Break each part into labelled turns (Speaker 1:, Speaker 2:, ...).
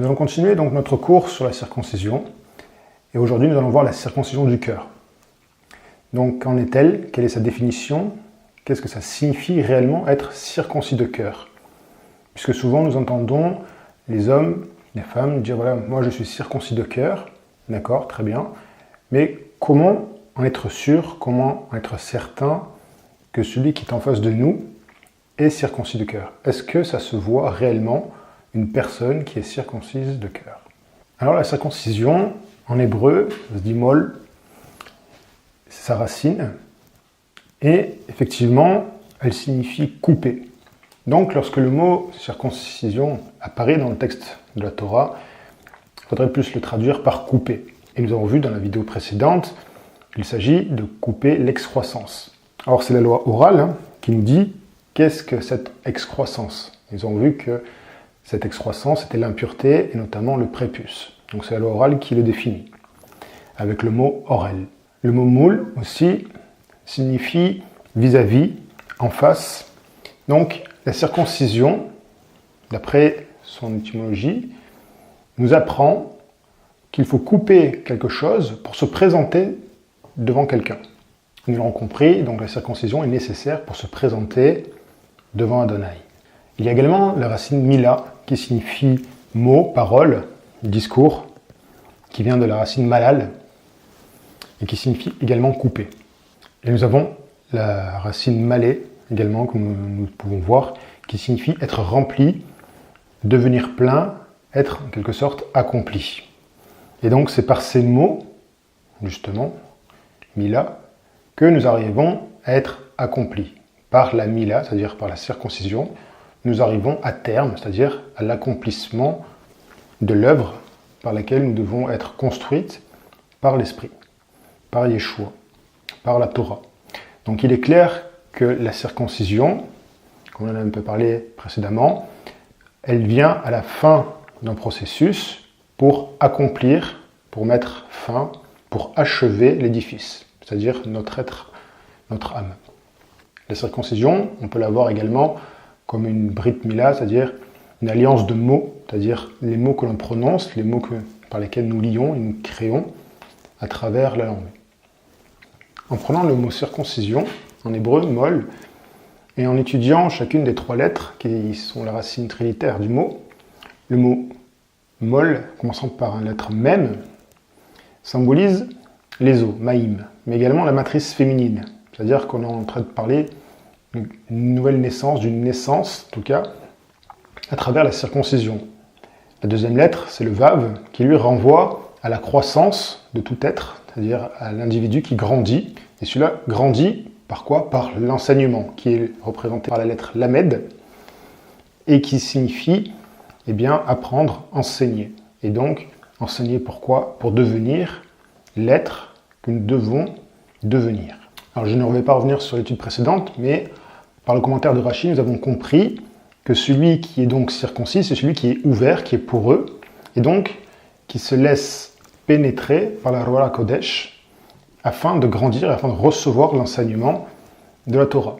Speaker 1: Nous allons continuer donc notre cours sur la circoncision. Et aujourd'hui, nous allons voir la circoncision du cœur. Donc, qu'en est-elle? Quelle est sa définition? Qu'est-ce que ça signifie réellement être circoncis de cœur? Puisque souvent, nous entendons les hommes, les femmes dire, voilà, moi je suis circoncis de cœur. D'accord, très bien. Mais comment en être sûr, comment en être certain que celui qui est en face de nous est circoncis de cœur? Est-ce que ça se voit réellement, une personne qui est circoncise de cœur? Alors la circoncision, en hébreu, ça se dit mol, c'est sa racine, et effectivement, elle signifie couper. Donc lorsque le mot circoncision apparaît dans le texte de la Torah, il faudrait plus le traduire par couper. Et nous avons vu dans la vidéo précédente qu'il s'agit de couper l'excroissance. Alors c'est la loi orale qui nous dit qu'est-ce que cette excroissance. Nous avons vu que cette excroissance était l'impureté et notamment le prépuce. Donc c'est la loi orale qui le définit, avec le mot orel. Le mot moul aussi signifie vis-à-vis, en face. Donc la circoncision, d'après son étymologie, nous apprend qu'il faut couper quelque chose pour se présenter devant quelqu'un. Nous l'avons compris, donc la circoncision est nécessaire pour se présenter devant Adonai. Il y a également la racine mila, qui signifie mot, parole, discours, qui vient de la racine malal, et qui signifie également couper. Et nous avons la racine malé, également, comme nous pouvons voir, qui signifie être rempli, devenir plein, être en quelque sorte accompli. Et donc c'est par ces mots, justement, mila, que nous arrivons à être accomplis. Par la mila, c'est-à-dire par la circoncision, nous arrivons à terme, c'est-à-dire à l'accomplissement de l'œuvre par laquelle nous devons être construites par l'Esprit, par Yeshua, par la Torah. Donc il est clair que la circoncision, comme on en a un peu parlé précédemment, elle vient à la fin d'un processus pour accomplir, pour mettre fin, pour achever l'édifice, c'est-à-dire notre être, notre âme. La circoncision, on peut la voir également comme une brit mila, c'est-à-dire une alliance de mots, c'est-à-dire les mots que l'on prononce, les mots par lesquels nous lions et nous créons à travers la langue. En prenant le mot circoncision, en hébreu, mol, et en étudiant chacune des trois lettres qui sont la racine trinitaire du mot, le mot mol, commençant par une lettre mem, symbolise les os, maïm, mais également la matrice féminine, c'est-à-dire qu'on est en train de parler d'une nouvelle naissance, d'une naissance en tout cas, à travers la circoncision. La deuxième lettre, c'est le vav, qui lui renvoie à la croissance de tout être, c'est-à-dire à l'individu qui grandit, et celui-là grandit par quoi? Par l'enseignement, qui est représenté par la lettre lamed, et qui signifie, eh bien, apprendre, enseigner. Et donc, enseigner pourquoi? Pour devenir l'être que nous devons devenir. Alors, je ne vais pas revenir sur l'étude précédente, mais par le commentaire de Rashi, nous avons compris que celui qui est donc circoncis, c'est celui qui est ouvert, qui est poreux, et donc qui se laisse pénétrer par la Ruach HaKodesh afin de grandir, afin de recevoir l'enseignement de la Torah.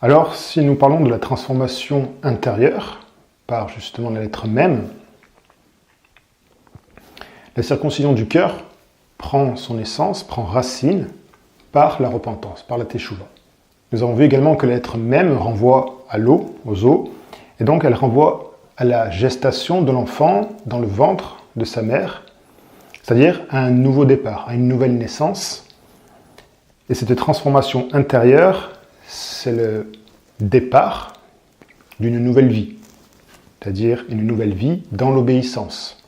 Speaker 1: Alors, si nous parlons de la transformation intérieure, par justement la lettre mem, la circoncision du cœur prend son essence, prend racine par la repentance, par la teshuva. Nous avons vu également que la lettre mem renvoie à l'eau, aux os, et donc elle renvoie à la gestation de l'enfant dans le ventre de sa mère, c'est-à-dire à un nouveau départ, à une nouvelle naissance. Et cette transformation intérieure, c'est le départ d'une nouvelle vie, c'est-à-dire une nouvelle vie dans l'obéissance.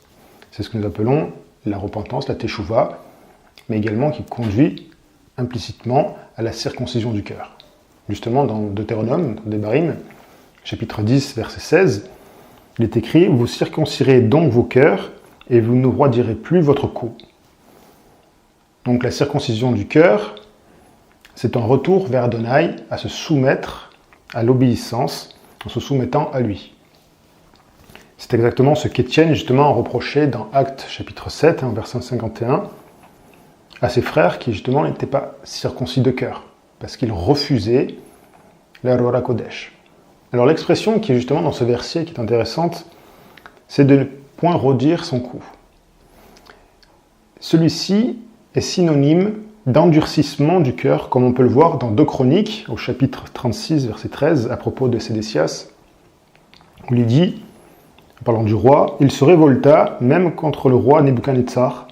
Speaker 1: C'est ce que nous appelons la repentance, la teshuva, mais également qui conduit implicitement à la circoncision du cœur. Justement, dans Deutéronome, dans Devarim, chapitre 10, verset 16, il est écrit « Vous circoncirez donc vos cœurs, et vous ne roidirez plus votre cou. » Donc la circoncision du cœur, c'est un retour vers Adonai à se soumettre à l'obéissance, en se soumettant à lui. C'est exactement ce qu'Étienne justement a reproché dans Actes chapitre 7, verset 51, à ses frères qui justement n'étaient pas circoncis de cœur, parce qu'ils refusaient la Ruach HaKodesh. Alors l'expression qui est justement dans ce verset qui est intéressante, c'est de ne point rôdir son cou. Celui-ci est synonyme d'endurcissement du cœur, comme on peut le voir dans 2 Chroniques, au chapitre 36, verset 13, à propos de Sédécias, où il dit, en parlant du roi, « Il se révolta même contre le roi Nebuchadnezzar,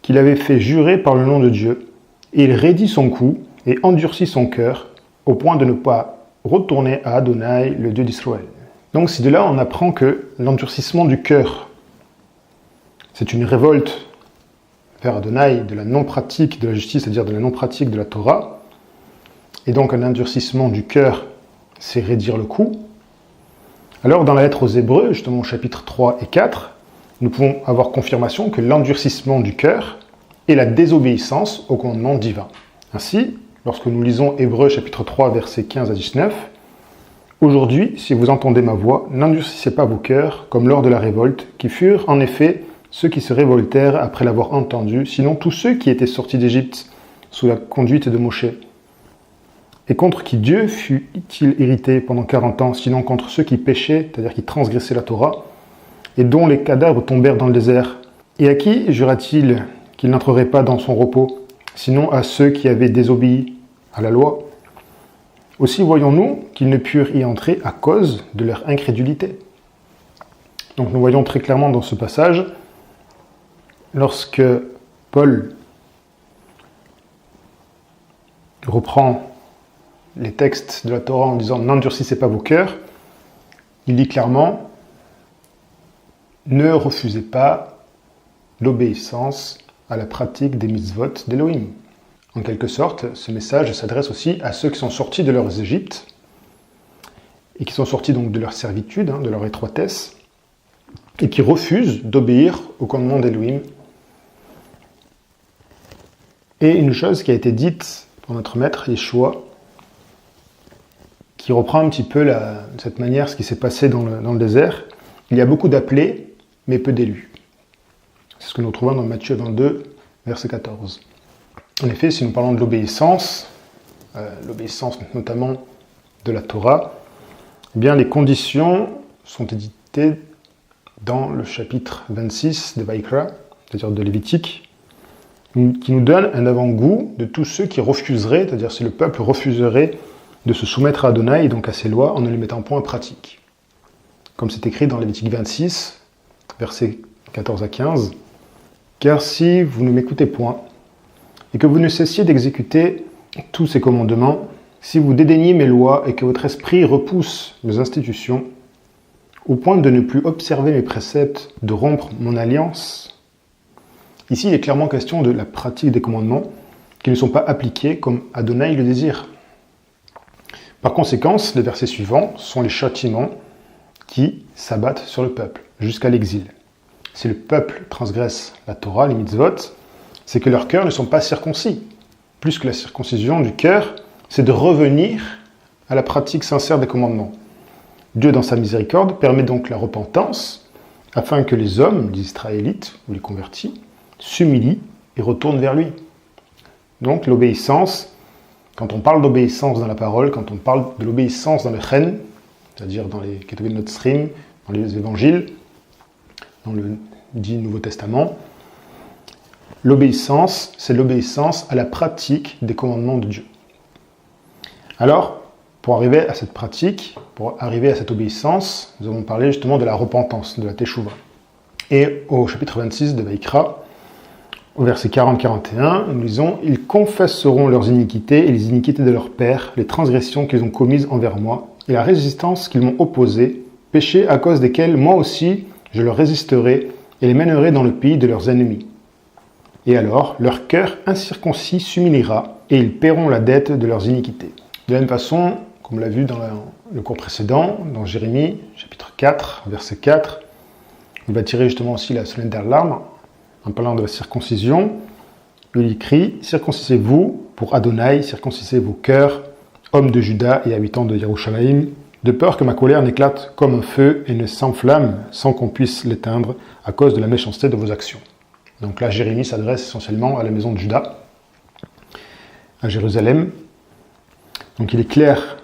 Speaker 1: qu'il avait fait jurer par le nom de Dieu, et il raidit son cou et endurcit son cœur, au point de ne pas retourner à Adonai, le Dieu d'Israël. » Donc c'est de là on apprend que l'endurcissement du cœur, c'est une révolte vers Adonai de la non-pratique de la justice, c'est-à-dire de la non-pratique de la Torah, et donc un endurcissement du cœur, c'est raidir le cou. Alors dans la lettre aux Hébreux, justement au chapitre 3 et 4, nous pouvons avoir confirmation que l'endurcissement du cœur est la désobéissance au commandement divin. Ainsi, lorsque nous lisons Hébreux chapitre 3, versets 15 à 19, « Aujourd'hui, si vous entendez ma voix, n'endurcissez pas vos cœurs comme lors de la révolte, qui furent en effet ceux qui se révoltèrent après l'avoir entendu, sinon tous ceux qui étaient sortis d'Égypte sous la conduite de Moshe. Et contre qui Dieu fut-il irrité pendant 40 ans, sinon contre ceux qui péchaient, c'est-à-dire qui transgressaient la Torah, et dont les cadavres tombèrent dans le désert. Et à qui jura-t-il qu'il n'entrerait pas dans son repos, sinon à ceux qui avaient désobéi à la loi? Aussi voyons-nous qu'ils ne purent y entrer à cause de leur incrédulité. » Donc nous voyons très clairement dans ce passage, lorsque Paul reprend les textes de la Torah en disant « N'endurcissez pas vos cœurs », il dit clairement « Ne refusez pas l'obéissance à la pratique des mitzvot d'Élohim ». En quelque sorte, ce message s'adresse aussi à ceux qui sont sortis de leurs Égyptes et qui sont sortis donc de leur servitude, de leur étroitesse, et qui refusent d'obéir au commandement d'Élohim. Et une chose qui a été dite par notre maître, Yeshua, qui reprend un petit peu de cette manière ce qui s'est passé dans le désert. Il y a beaucoup d'appelés, mais peu d'élus. C'est ce que nous trouvons dans Matthieu 22, verset 14. En effet, si nous parlons de l'obéissance notamment de la Torah, eh bien les conditions sont éditées dans le chapitre 26 de Vaïkra, c'est-à-dire de Lévitique, qui nous donne un avant-goût de tous ceux qui refuseraient, c'est-à-dire si le peuple refuserait de se soumettre à Adonai et donc à ses lois en ne les mettant point en pratique. Comme c'est écrit dans Lévitique 26, versets 14 à 15, « Car si vous ne m'écoutez point, et que vous ne cessiez d'exécuter tous ces commandements, si vous dédaignez mes lois et que votre esprit repousse mes institutions, au point de ne plus observer mes préceptes, de rompre mon alliance. » Ici, il est clairement question de la pratique des commandements qui ne sont pas appliqués comme Adonai le désire. Par conséquent, les versets suivants sont les châtiments qui s'abattent sur le peuple jusqu'à l'exil. Si le peuple transgresse la Torah, les mitzvot, c'est que leurs cœurs ne sont pas circoncis. Plus que la circoncision du cœur, c'est de revenir à la pratique sincère des commandements. Dieu, dans sa miséricorde, permet donc la repentance afin que les hommes, les Israélites ou les convertis, s'humilient et retournent vers lui. Donc l'obéissance, quand on parle d'obéissance dans la parole, quand on parle de l'obéissance dans le chen, c'est-à-dire dans les Ketuvim Notzrim, dans les évangiles, dans le dit Nouveau Testament, l'obéissance, c'est l'obéissance à la pratique des commandements de Dieu. Alors, pour arriver à cette pratique, pour arriver à cette obéissance, nous avons parlé justement de la repentance, de la teshuva. Et au chapitre 26 de Vaïkra, au verset 40-41, nous lisons « Ils confesseront leurs iniquités et les iniquités de leurs pères, les transgressions qu'ils ont commises envers moi, et la résistance qu'ils m'ont opposée, péchés à cause desquels moi aussi je leur résisterai et les mènerai dans le pays de leurs ennemis. Et alors leur cœur incirconcis s'humiliera et ils paieront la dette de leurs iniquités. » De la même façon, comme on l'a vu dans le cours précédent, dans Jérémie, chapitre 4, verset 4, il va tirer justement aussi la sonnette d'alarme en parlant de la circoncision. Il écrit « Circoncisez-vous pour Adonai, circoncisez vos cœurs, hommes de Juda et habitants de Yerushalayim, de peur que ma colère n'éclate comme un feu et ne s'enflamme sans qu'on puisse l'éteindre à cause de la méchanceté de vos actions. » Donc là, Jérémie s'adresse essentiellement à la maison de Juda, à Jérusalem. Donc il est clair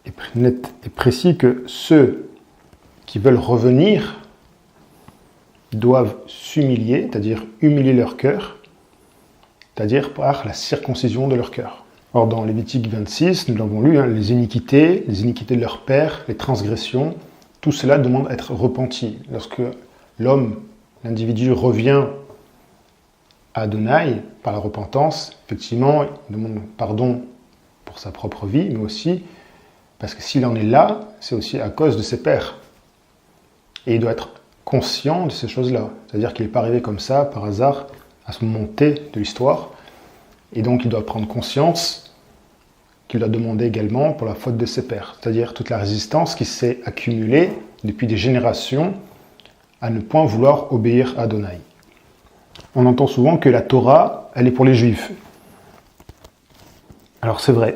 Speaker 1: et net et précis que ceux qui qui veulent revenir doivent s'humilier, c'est-à-dire humilier leur cœur, c'est-à-dire par la circoncision de leur cœur. Or, dans Lévitique 26, nous l'avons lu, les iniquités de leur père, les transgressions, tout cela demande à être repenti. Lorsque l'homme, l'individu revient à Adonai par la repentance, effectivement, il demande pardon pour sa propre vie, mais aussi parce que s'il en est là, c'est aussi à cause de ses pères. Et il doit être conscient de ces choses-là. C'est-à-dire qu'il n'est pas arrivé comme ça, par hasard, à ce moment T de l'histoire. Et donc il doit prendre conscience qu'il doit demander également pour la faute de ses pères. C'est-à-dire toute la résistance qui s'est accumulée depuis des générations à ne point vouloir obéir à Adonai. On entend souvent que la Torah, elle est pour les Juifs. Alors c'est vrai.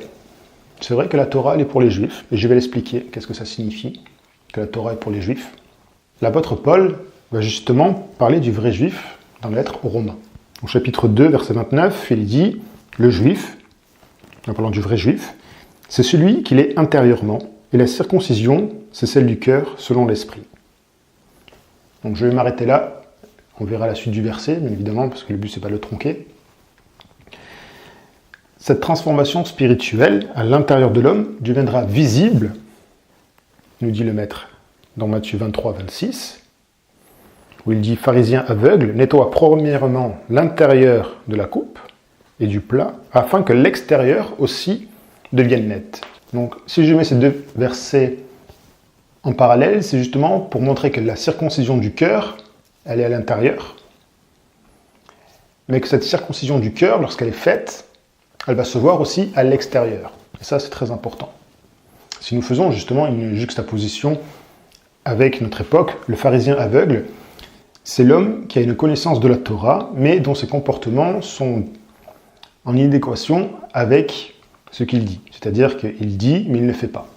Speaker 1: C'est vrai que la Torah, elle est pour les Juifs. Et je vais l'expliquer. Qu'est-ce que ça signifie, que la Torah est pour les Juifs? L'apôtre Paul va justement parler du vrai Juif dans la lettre aux Romains. Au chapitre 2, verset 29, il dit « Le Juif », en parlant du vrai Juif, « c'est celui qui l'est intérieurement, et la circoncision, c'est celle du cœur, selon l'esprit. » Donc je vais m'arrêter là. On verra la suite du verset, bien évidemment, parce que le but, c'est pas de le tronquer. Cette transformation spirituelle à l'intérieur de l'homme deviendra visible, nous dit le Maître dans Matthieu 23, 26, où il dit « Pharisien aveugle, nettoie premièrement l'intérieur de la coupe et du plat, afin que l'extérieur aussi devienne net. » Donc, si je mets ces deux versets en parallèle, c'est justement pour montrer que la circoncision du cœur, elle est à l'intérieur, mais que cette circoncision du cœur, lorsqu'elle est faite, elle va se voir aussi à l'extérieur. Et ça, c'est très important. Si nous faisons justement une juxtaposition avec notre époque, le pharisien aveugle, c'est l'homme qui a une connaissance de la Torah, mais dont ses comportements sont en inadéquation avec ce qu'il dit. C'est-à-dire qu'il dit, mais il ne le fait pas.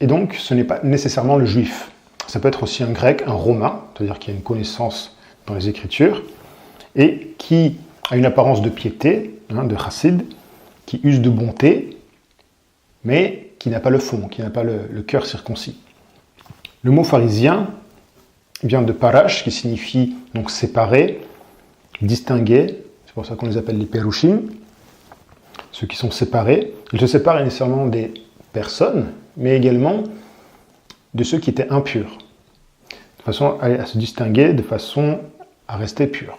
Speaker 1: Et donc, ce n'est pas nécessairement le juif. Ça peut être aussi un grec, un romain, c'est-à-dire qui a une connaissance dans les Écritures, et qui a une apparence de piété, de chassid, qui use de bonté, mais qui n'a pas le fond, qui n'a pas le cœur circoncis. Le mot pharisien vient de parash, qui signifie donc séparer, distinguer, c'est pour ça qu'on les appelle les perushim, ceux qui sont séparés. Ils se séparent nécessairement des personnes, mais également de ceux qui étaient impurs, de façon à se distinguer, de façon à rester purs.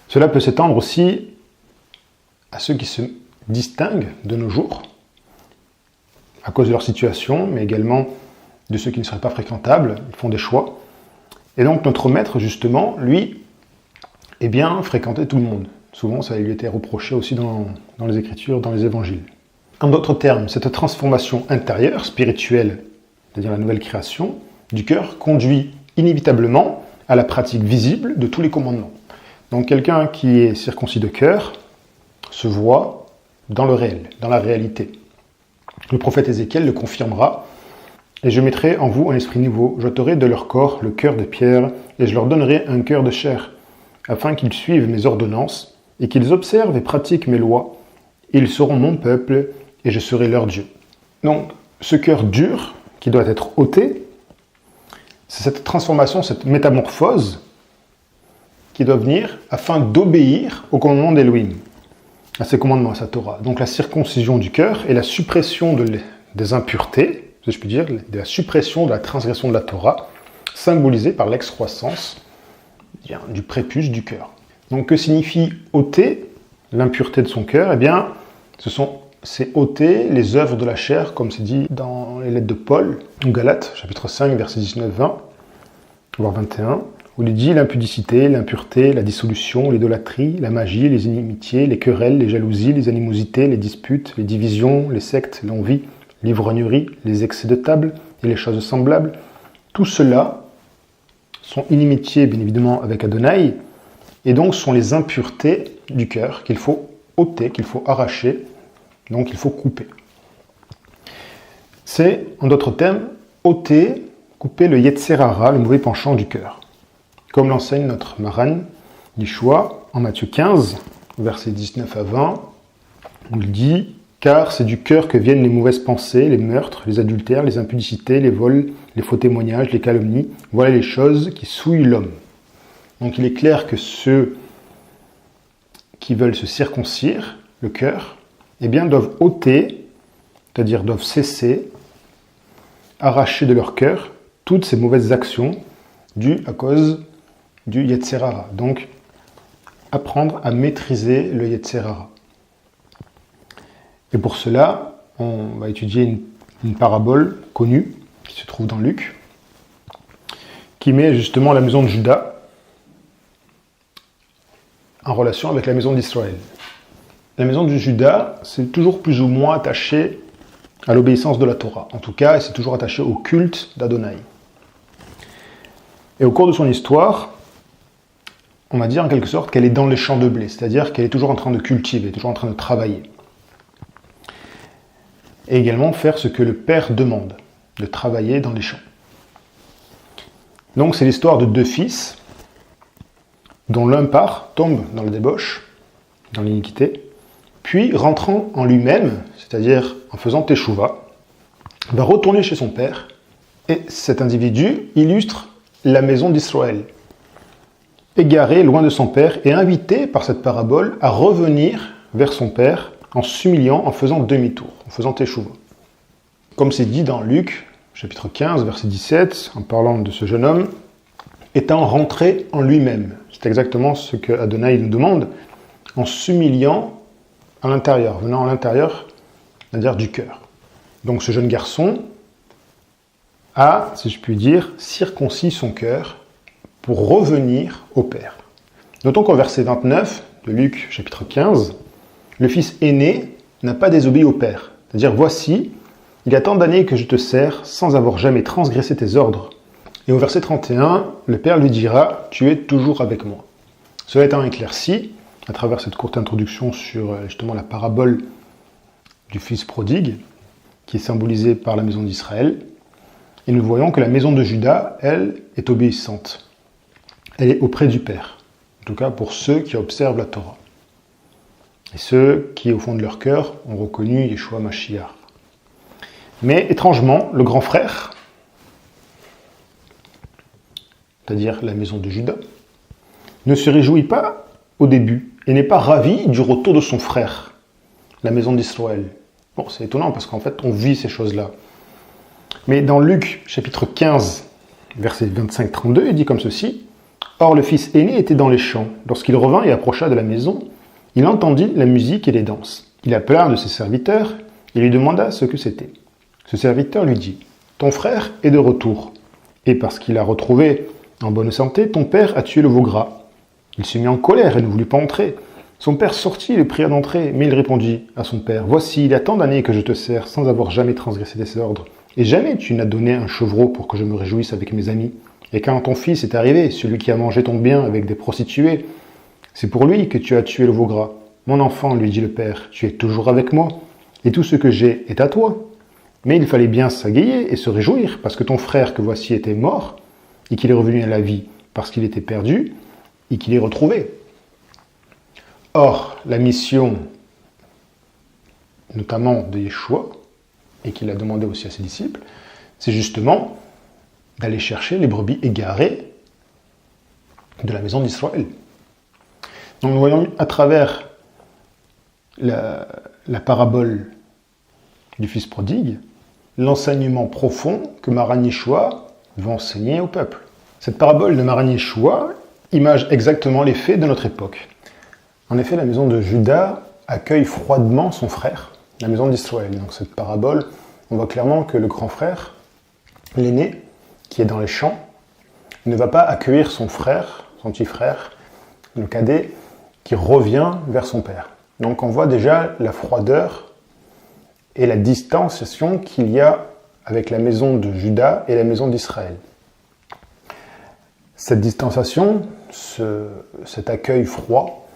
Speaker 1: Cela peut s'étendre aussi à ceux qui se distinguent de nos jours, à cause de leur situation, mais également de ceux qui ne seraient pas fréquentables, ils font des choix. Et donc notre maître, justement, lui, fréquentait tout le monde. Souvent, ça lui était reproché aussi dans les Écritures, dans les Évangiles. En d'autres termes, cette transformation intérieure, spirituelle, c'est-à-dire la nouvelle création du cœur, conduit inévitablement à la pratique visible de tous les commandements. Donc quelqu'un qui est circoncis de cœur se voit dans le réel, dans la réalité. Le prophète Ézéchiel le confirmera. « Et je mettrai en vous un esprit nouveau, j'ôterai de leur corps le cœur de pierre, et je leur donnerai un cœur de chair, afin qu'ils suivent mes ordonnances, et qu'ils observent et pratiquent mes lois. Ils seront mon peuple, et je serai leur Dieu. » Donc, ce cœur dur, qui doit être ôté, c'est cette transformation, cette métamorphose, qui doit venir afin d'obéir au commandement d'Elohim, à ses commandements, à sa Torah. Donc la circoncision du cœur et la suppression des impuretés, si je puis dire, de la suppression de la transgression de la Torah, symbolisée par l'excroissance du prépuce du cœur. Donc que signifie ôter l'impureté de son cœur? C'est ôter les œuvres de la chair, comme c'est dit dans les lettres de Paul, ou Galates, chapitre 5, versets 19-20, voire 21, où il dit l'impudicité, l'impureté, la dissolution, l'idolâtrie, la magie, les inimitiés, les querelles, les jalousies, les animosités, les disputes, les divisions, les sectes, l'envie, l'ivrognerie, les excès de table et les choses semblables. Tout cela sont inimitiés, bien évidemment, avec Adonai, et donc sont les impuretés du cœur qu'il faut ôter, qu'il faut arracher, donc il faut couper. C'est, en d'autres termes, ôter, couper le Yetzer Hara, le mauvais penchant du cœur. Comme l'enseigne notre Maran Yeshua en Matthieu 15, versets 19 à 20, où il dit car c'est du cœur que viennent les mauvaises pensées, les meurtres, les adultères, les impudicités, les vols, les faux témoignages, les calomnies. Voilà les choses qui souillent l'homme. Donc il est clair que ceux qui veulent se circoncire, le cœur, eh bien doivent ôter, c'est-à-dire doivent cesser, arracher de leur cœur toutes ces mauvaises actions dues à cause du Yetzer Hara. Donc apprendre à maîtriser le Yetzer Hara. Et pour cela, on va étudier une parabole connue qui se trouve dans Luc, qui met justement la maison de Juda en relation avec la maison d'Israël. La maison de Juda, c'est toujours plus ou moins attaché à l'obéissance de la Torah. En tout cas, c'est toujours attaché au culte d'Adonai. Et au cours de son histoire, on va dire en quelque sorte qu'elle est dans les champs de blé, c'est-à-dire qu'elle est toujours en train de cultiver, toujours en train de travailler. Et également faire ce que le Père demande, de travailler dans les champs. Donc c'est l'histoire de deux fils, dont l'un tombe dans le débauche, dans l'iniquité, puis rentrant en lui-même, c'est-à-dire en faisant teshuva, va retourner chez son père, et cet individu illustre la maison d'Israël, égaré loin de son père et invité par cette parabole à revenir vers son père en s'humiliant, en faisant demi-tour, en faisant teshuva. Comme c'est dit dans Luc, chapitre 15, verset 17, en parlant de ce jeune homme, étant rentré en lui-même. C'est exactement ce que Adonai nous demande, en s'humiliant à l'intérieur, venant à l'intérieur, c'est-à-dire du cœur. Donc ce jeune garçon a, si je puis dire, circoncis son cœur pour revenir au Père. Notons qu'au verset 29 de Luc, chapitre 15, le fils aîné n'a pas désobéi au Père. C'est-à-dire, voici, il y a tant d'années que je te sers sans avoir jamais transgressé tes ordres. Et au verset 31, le Père lui dira, tu es toujours avec moi. Cela étant éclairci, à travers cette courte introduction sur justement la parabole du fils prodigue, qui est symbolisée par la maison d'Israël, et nous voyons que la maison de Juda, elle, est obéissante. Elle est auprès du Père. En tout cas, pour ceux qui observent la Torah. Et ceux qui, au fond de leur cœur, ont reconnu Yeshua Mashiach. Mais étrangement, le grand frère, c'est-à-dire la maison de Juda, ne se réjouit pas au début et n'est pas ravi du retour de son frère, la maison d'Israël. Bon, c'est étonnant parce qu'en fait, on vit ces choses-là. Mais dans Luc, chapitre 15, verset 25-32, il dit comme ceci, « Or le fils aîné était dans les champs. Lorsqu'il revint et approcha de la maison, il entendit la musique et les danses. Il appela un de ses serviteurs et lui demanda ce que c'était. Ce serviteur lui dit, « Ton frère est de retour, et parce qu'il a retrouvé en bonne santé, ton père a tué le veau gras. » Il se mit en colère et ne voulut pas entrer. Son père sortit et le pria d'entrer, mais il répondit à son père, « Voici, il y a tant d'années que je te sers sans avoir jamais transgressé tes ordres, et jamais tu n'as donné un chevreau pour que je me réjouisse avec mes amis. Et quand ton fils est arrivé, celui qui a mangé ton bien avec des prostituées, c'est pour lui que tu as tué le veau gras. Mon enfant, lui dit le père, tu es toujours avec moi, et tout ce que j'ai est à toi. Mais il fallait bien s'agayer et se réjouir, parce que ton frère que voici était mort, et qu'il est revenu à la vie, parce qu'il était perdu, et qu'il est retrouvé. Or, la mission, notamment de Yeshua, et qu'il a demandé aussi à ses disciples, c'est justement d'aller chercher les brebis égarées de la maison d'Israël. Donc nous voyons à travers la parabole du fils prodigue, l'enseignement profond que Maran Yeshua va enseigner au peuple. Cette parabole de Maran Yeshua image exactement les faits de notre époque. En effet, la maison de Juda accueille froidement son frère, la maison d'Israël. Donc cette parabole, on voit clairement que le grand frère, l'aîné, qui est dans les champs, ne va pas accueillir son frère, son petit frère, le cadet, qui revient vers son père. Donc on voit déjà la froideur et la distanciation qu'il y a avec la maison de Juda et la maison d'Israël. Cette distanciation, cet accueil froid,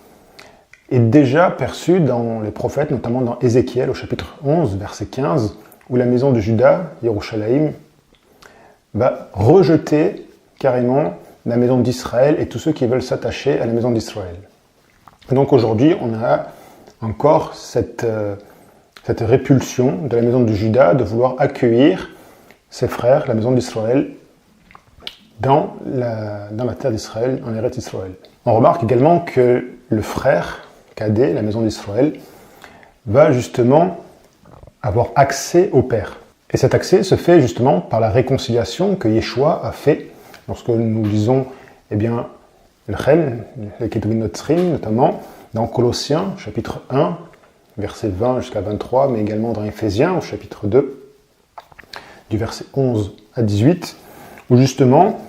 Speaker 1: est déjà perçu dans les prophètes, notamment dans Ézéchiel au chapitre 11, verset 15, où la maison de Juda, Yerushalayim, va rejeter carrément la maison d'Israël et tous ceux qui veulent s'attacher à la maison d'Israël. Donc aujourd'hui, on a encore cette cette répulsion de la maison de Juda de vouloir accueillir ses frères, la maison d'Israël, dans la terre d'Israël, en Eretz Israël. On remarque également que le frère cadet, la maison d'Israël, va justement avoir accès au Père. Et cet accès se fait justement par la réconciliation que Yeshua a fait lorsque nous lisons le Chen, le Ketuvim Notzrim, notamment dans Colossiens, chapitre 1, versets 20 jusqu'à 23, mais également dans Éphésiens, au chapitre 2, du verset 11 à 18, où justement,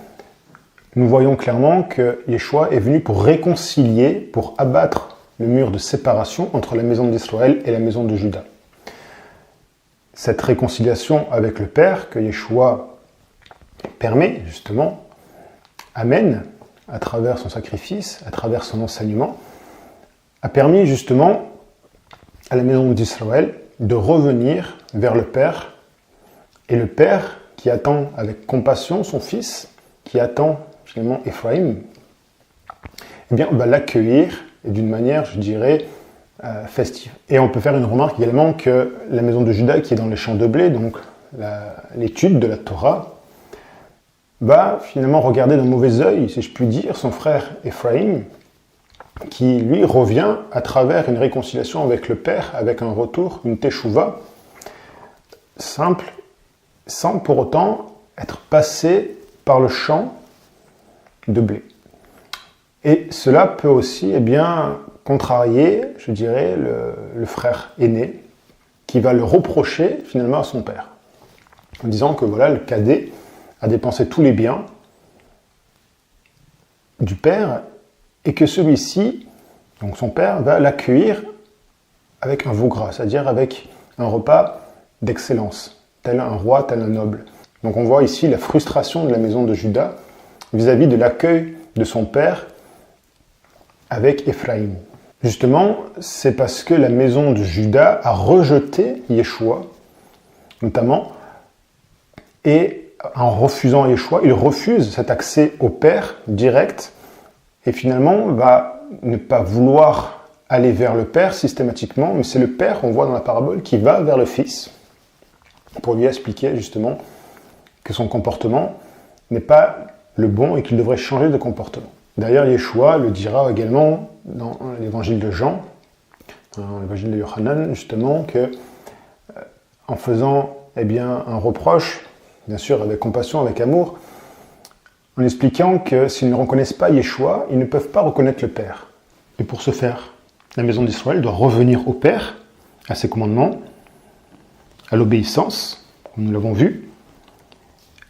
Speaker 1: nous voyons clairement que Yeshua est venu pour réconcilier, pour abattre le mur de séparation entre la maison d'Israël et la maison de Juda. Cette réconciliation avec le Père que Yeshua permet, justement, amène, à travers son sacrifice, à travers son enseignement, a permis justement à la maison d'Israël de revenir vers le Père, et le Père qui attend avec compassion son fils, qui attend finalement Ephraim, va l'accueillir d'une manière, je dirais, festive. Et on peut faire une remarque également que la maison de Juda, qui est dans les champs de blé, donc l'étude de la Torah, va finalement regarder d'un mauvais œil, si je puis dire, son frère Ephraim, qui lui revient à travers une réconciliation avec le Père, avec un retour, une teshuva, simple, sans pour autant être passé par le champ de blé. Et cela peut aussi contrarier, je dirais, le frère aîné, qui va le reprocher finalement à son père, en disant que voilà, le cadet a dépensé tous les biens du père, et que celui-ci, donc son père, va l'accueillir avec un veau gras, c'est-à-dire avec un repas d'excellence, tel un roi, tel un noble. Donc on voit ici la frustration de la maison de Juda vis-à-vis de l'accueil de son père avec Ephraim. Justement, c'est parce que la maison de Juda a rejeté Yeshua, notamment, et en refusant Yeshua, il refuse cet accès au Père direct, et finalement va ne pas vouloir aller vers le Père systématiquement, mais c'est le Père, on voit dans la parabole, qui va vers le Fils, pour lui expliquer justement que son comportement n'est pas le bon et qu'il devrait changer de comportement. D'ailleurs, Yeshua le dira également dans l'évangile de Jean, dans l'évangile de Yohanan, justement, que en faisant un reproche, bien sûr avec compassion, avec amour, en expliquant que s'ils ne reconnaissent pas Yeshua, ils ne peuvent pas reconnaître le Père. Et pour ce faire, la maison d'Israël doit revenir au Père, à ses commandements, à l'obéissance, comme nous l'avons vu.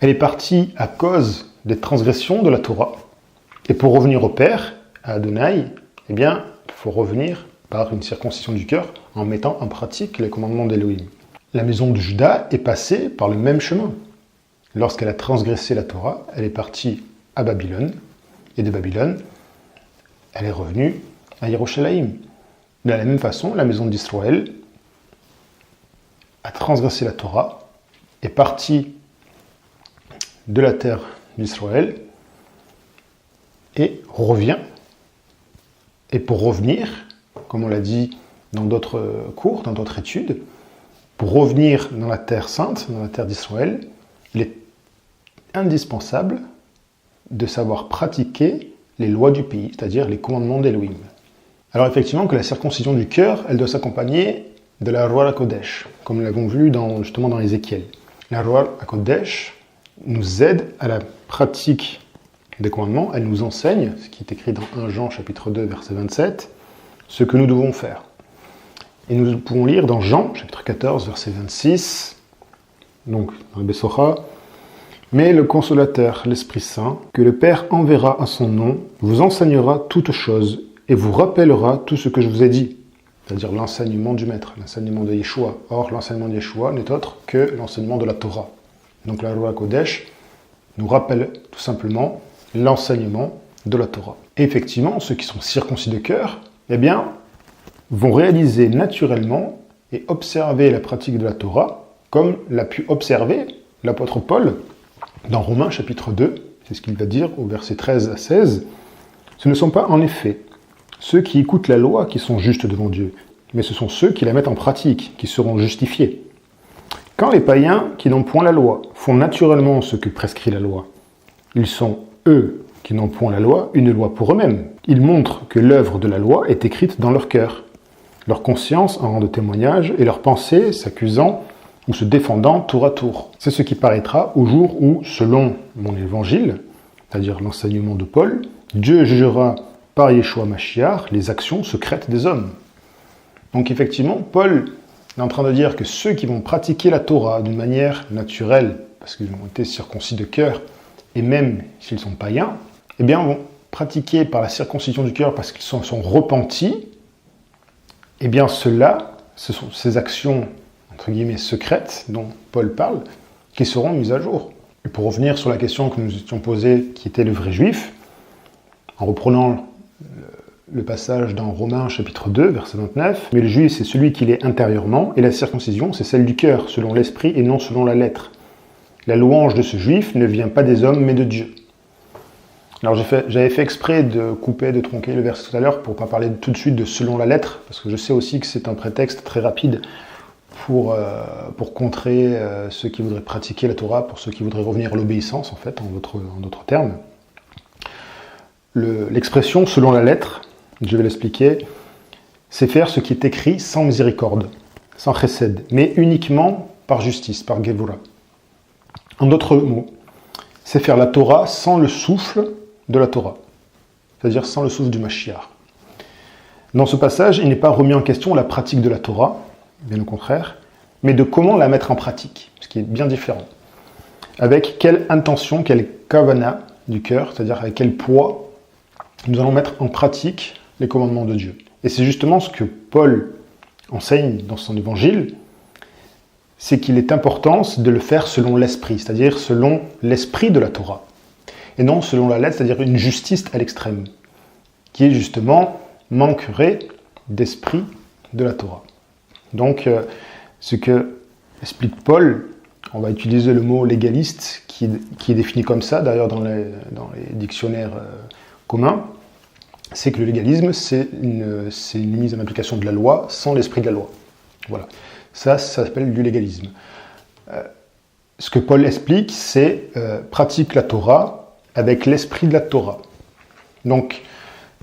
Speaker 1: Elle est partie à cause des transgressions de la Torah. Et pour revenir au Père, à Adonai, il faut revenir par une circoncision du cœur en mettant en pratique les commandements d'Élohim. La maison de Juda est passée par le même chemin. Lorsqu'elle a transgressé la Torah, elle est partie à Babylone, et de Babylone, elle est revenue à Yerushalayim. De la même façon, la maison d'Israël a transgressé la Torah, est partie de la terre d'Israël, et revient. Et pour revenir, comme on l'a dit dans d'autres cours, dans d'autres études, pour revenir dans la terre sainte, dans la terre d'Israël, il est indispensable de savoir pratiquer les lois du pays, c'est-à-dire les commandements d'Élohim. Alors effectivement que la circoncision du cœur, elle doit s'accompagner de la Ruach HaKodesh, comme nous l'avons vu justement dans Ézéchiel. La Ruach HaKodesh nous aide à la pratique des commandements, elle nous enseigne, ce qui est écrit dans 1 Jean chapitre 2 verset 27, ce que nous devons faire. Et nous pouvons lire dans Jean chapitre 14 verset 26, donc dans le Bessocha, « Mais le Consolateur, l'Esprit Saint, que le Père enverra à son nom, vous enseignera toutes choses et vous rappellera tout ce que je vous ai dit. » C'est-à-dire l'enseignement du Maître, l'enseignement de Yeshua. Or, l'enseignement de Yeshua n'est autre que l'enseignement de la Torah. Donc la Ruach HaKodesh nous rappelle tout simplement l'enseignement de la Torah. Et effectivement, ceux qui sont circoncis de cœur, vont réaliser naturellement et observer la pratique de la Torah, comme l'a pu observer l'apôtre Paul dans Romains chapitre 2, c'est ce qu'il va dire au verset 13 à 16. Ce ne sont pas en effet ceux qui écoutent la loi qui sont justes devant Dieu, mais ce sont ceux qui la mettent en pratique qui seront justifiés. Quand les païens, qui n'ont point la loi, font naturellement ce que prescrit la loi, ils sont, eux, qui n'ont point la loi, une loi pour eux-mêmes. Ils montrent que l'œuvre de la loi est écrite dans leur cœur. Leur conscience en rend de témoignage et leurs pensées s'accusant ou se défendant tour à tour. C'est ce qui paraîtra au jour où, selon mon évangile, c'est-à-dire l'enseignement de Paul, Dieu jugera par Yeshua Mashiach les actions secrètes des hommes. Donc effectivement, Paul est en train de dire que ceux qui vont pratiquer la Torah d'une manière naturelle, parce qu'ils ont été circoncis de cœur, et même s'ils sont païens, eh bien vont pratiquer par la circoncision du cœur parce qu'ils sont repentis, eh bien ceux-là, ce sont ces actions, entre guillemets, secrètes dont Paul parle, qui seront mises à jour. Et pour revenir sur la question que nous étions posée, qui était le vrai juif, en reprenant le passage dans Romains chapitre 2, verset 29, « Mais le juif, c'est celui qui l'est intérieurement, et la circoncision, c'est celle du cœur, selon l'esprit et non selon la lettre. La louange de ce juif ne vient pas des hommes, mais de Dieu. » Alors j'avais fait exprès de couper, de tronquer le verset tout à l'heure pour ne pas parler tout de suite de selon la lettre, parce que je sais aussi que c'est un prétexte très rapide pour contrer ceux qui voudraient pratiquer la Torah, pour ceux qui voudraient revenir à l'obéissance, en fait, en d'autres termes. L'expression selon la lettre, je vais l'expliquer, c'est faire ce qui est écrit sans miséricorde, sans chesed, mais uniquement par justice, par gevura. En d'autres mots, c'est faire la Torah sans le souffle de la Torah, c'est-à-dire sans le souffle du Mashiach. Dans ce passage, il n'est pas remis en question la pratique de la Torah, bien au contraire, mais de comment la mettre en pratique, ce qui est bien différent. Avec quelle intention, quelle kavana du cœur, c'est-à-dire avec quel poids nous allons mettre en pratique les commandements de Dieu. Et c'est justement ce que Paul enseigne dans son évangile, c'est qu'il est important de le faire selon l'esprit, c'est-à-dire selon l'esprit de la Torah, et non selon la lettre, c'est-à-dire une justice à l'extrême, qui est justement manquerait d'esprit de la Torah. Donc, ce que explique Paul, on va utiliser le mot légaliste, qui est défini comme ça, d'ailleurs dans les dictionnaires communs, c'est que le légalisme, c'est une mise en application de la loi sans l'esprit de la loi. Voilà. Ça s'appelle du légalisme. Ce que Paul explique, c'est pratique la Torah avec l'esprit de la Torah. Donc,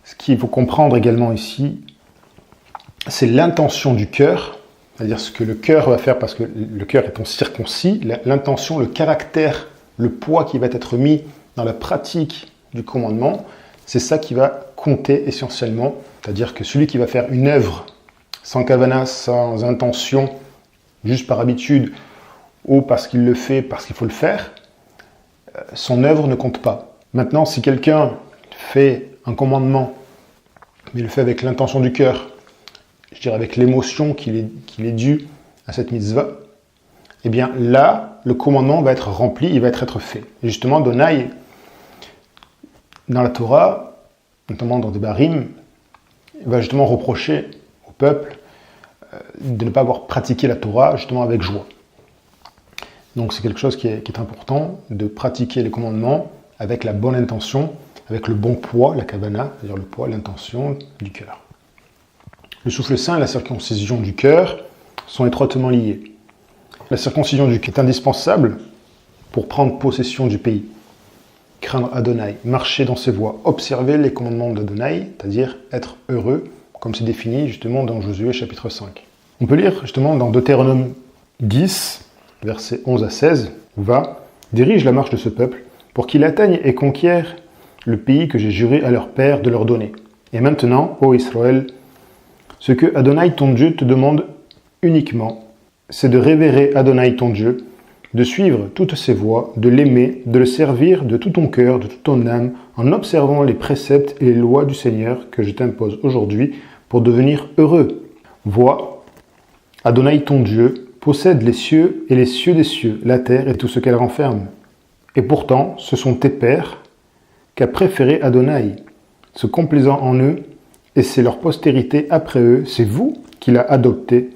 Speaker 1: ce qu'il faut comprendre également ici, c'est l'intention du cœur, c'est-à-dire ce que le cœur va faire, parce que le cœur étant circoncis, l'intention, le caractère, le poids qui va être mis dans la pratique du commandement, c'est ça qui va compter essentiellement. C'est-à-dire que celui qui va faire une œuvre sans kavana, sans intention, juste par habitude, ou parce qu'il le fait, parce qu'il faut le faire, son œuvre ne compte pas. Maintenant, si quelqu'un fait un commandement, mais le fait avec l'intention du cœur, je dirais avec l'émotion qu'il est due à cette mitzvah, eh bien là, le commandement va être rempli, il va être fait. Et justement, Donaï, dans la Torah, notamment dans des barim, va justement reprocher au peuple de ne pas avoir pratiqué la Torah justement avec joie. Donc c'est quelque chose qui est important, de pratiquer les commandements avec la bonne intention, avec le bon poids, la kavana, c'est-à-dire le poids, l'intention du cœur. Le souffle saint et la circoncision du cœur sont étroitement liés. La circoncision du cœur est indispensable pour prendre possession du pays, craindre Adonai, marcher dans ses voies, observer les commandements d'Adonai, c'est-à-dire être heureux, comme c'est défini justement dans Josué chapitre 5. On peut lire justement dans Deutéronome 10, versets 11 à 16, où va « Dirige la marche de ce peuple, pour qu'il atteigne et conquiert le pays que j'ai juré à leur père de leur donner. Et maintenant, ô Israël, ce que Adonai ton Dieu te demande uniquement, c'est de révérer Adonai ton Dieu, de suivre toutes ses voies, de l'aimer, de le servir de tout ton cœur, de toute ton âme, en observant les préceptes et les lois du Seigneur que je t'impose aujourd'hui pour devenir heureux. Vois, Adonai ton Dieu possède les cieux et les cieux des cieux, la terre et tout ce qu'elle renferme. Et pourtant, ce sont tes pères qu'a préféré Adonai, se complaisant en eux, et c'est leur postérité après eux, c'est vous qui l'a adopté